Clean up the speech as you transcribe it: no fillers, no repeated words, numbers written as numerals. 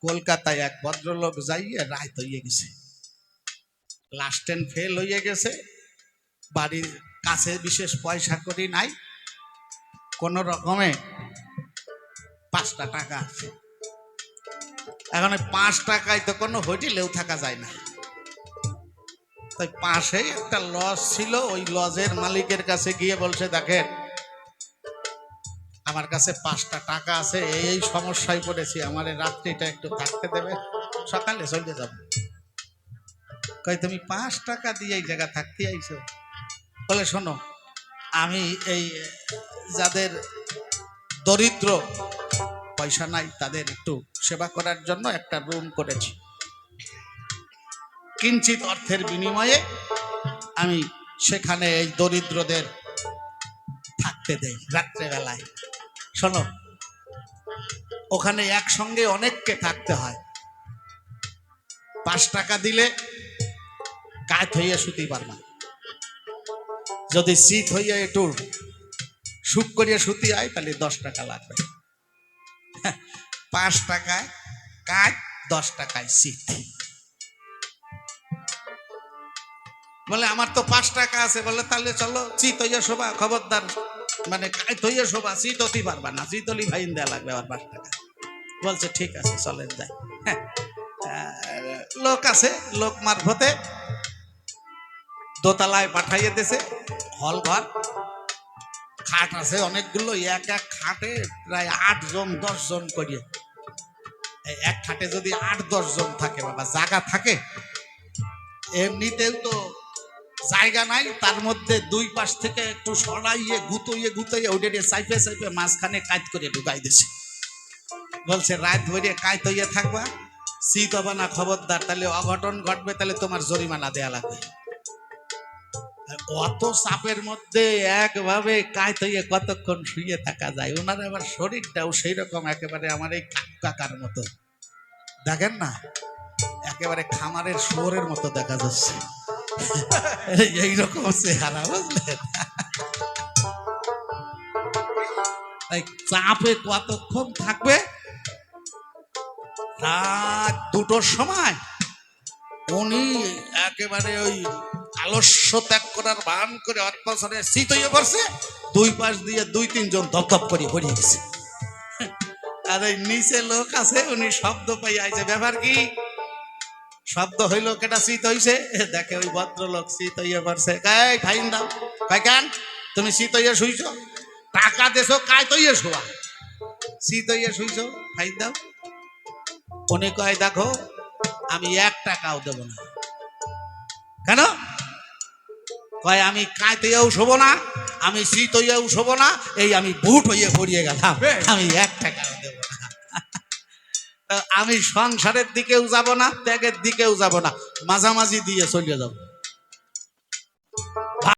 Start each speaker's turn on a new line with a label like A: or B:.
A: কলকাতায় এক ভদ্রলোক যাইয়ে রাত হইয়ে গেছে, লাস্ট ট্রেন ফেল হইয়ে গেছে, বাড়ির কাছে বিশেষ পয়সা করি নাই, কোন রকমে 5টা টাকা আছে। এখন 5 টাকায় তো কোনো হোটেলেও থাকা যায় না, তাই পাশেই একটা লজ ছিল, ওই লজের মালিকের কাছে গিয়ে বলছে, দেখেন আমার কাছে 5টা টাকা আছে, এই সমস্যায় পড়েছি, আমার রাত্রিটা একটু থাকতে দেবে, সকালে চলে যাব। কই তুমি 5 টাকা দিয়ে এই জায়গা থাকতে আইছো? বলে শোনো, আমি এই যাদের দরিদ্র পয়সা নাই তাদের একটু সেবা করার জন্য একটা রুম করেছি, কিঞ্চিত অর্থের বিনিময়ে আমি সেখানে এই দরিদ্রদের থাকতে দেই রাত্রেবেলায়। শোনো, ওখানে একসঙ্গে অনেককে থাকতে হয়, 5 টাকা দিলে কাত হইয়া শুতে পারবা, যদি শীত হইয়া একটু সুখ করিয়া শুতে হয় তাহলে 10 টাকা লাগবে। 5 টাকায় কাজ, 10 টাকায় শীত। বলে আমার তো 5 টাকা আছে। বলে তাহলে চলো চিত হইয়া শোভা, খবরদার, মানে কাজ হইয়া শোভা, চিত হতে পারবা না, চিতলি ভাইন দেয়া লাগবে আবার 5 টাকা। বলছে ঠিক আছে চলেন যাই। লোক আছে, লোক মারফতে দোতলায় পাঠাইয়ে দিয়েছে, হল ঘর, খাট আছে অনেকগুলো, এক এক খাটে প্রায় 8 জন 10 জন করিয়ে। এক খাটে যদি 8-10 জন থাকে, বাবা জায়গা থাকে, এমনিতেও তো জায়গা নাই, তার মধ্যে 2 পাশ থেকে একটু সরাইয়ে গুতইয়ে ওটা চাইপে চাইপে মাঝখানে কাজ করে ঢুকাই দিছে। বলছে রাত ধরে কাজ হইয়ে থাকবা, শীত হবে না, খবরদার, তাহলে অঘটন ঘটবে, তাহলে তোমার জরিমানা দেয়া লাগবে। অত চাপের মধ্যে একভাবে কাজ হইয়ে কতক্ষণ শুয়ে থাকা যায়? ওনার আবার শরীরটাও সেই রকম, একেবারে আমার এই কাকার মতো, দেখেন না, একেবারে খামারের শুয়োরের মতো দেখা যাচ্ছে, এইরকম চেহারা, বুঝলেন? চাপে কতক্ষণ থাকবে? রাত 2টোর সময় উনি একেবারে ওই আলস্য ত্যাগ করার ভান করে অত্যাচারে শীত হয়ে পড়ছে, 2 পাশ দিয়ে 2-3 জন ধপধপ করে পড়িয়ে গেছে। আর এই নিচে লোক আছে, উনি শব্দ পাই আইছে, ব্যাপার কি? শব্দ হইল কেটা শীত হইছে, দেখে ওই ভদ্রলোক শীত হইয়া পড়ছে। কাই ফাইন দাও। কাই কেন তুমি শীত হইয়া শুইছ? টাকা দেছো কায় তৈয়া শোয়া, শীত হইয়া শুইছ, ফাইন দাও। উনি কয় দেখো আমি 1 টাকাও দেব না। কেন? কয় আমি কাঁতেও শোবো না, আমি শীত হইয়াও শোবো না, এই আমি বুট হইয়া পড়িয়ে গেলাম, আমি 1 টাকাও দেব না। আমি সংসারের দিকেও যাব না, ত্যাগের দিকেও যাব না, মাঝামাঝি দিয়ে চলে যাব।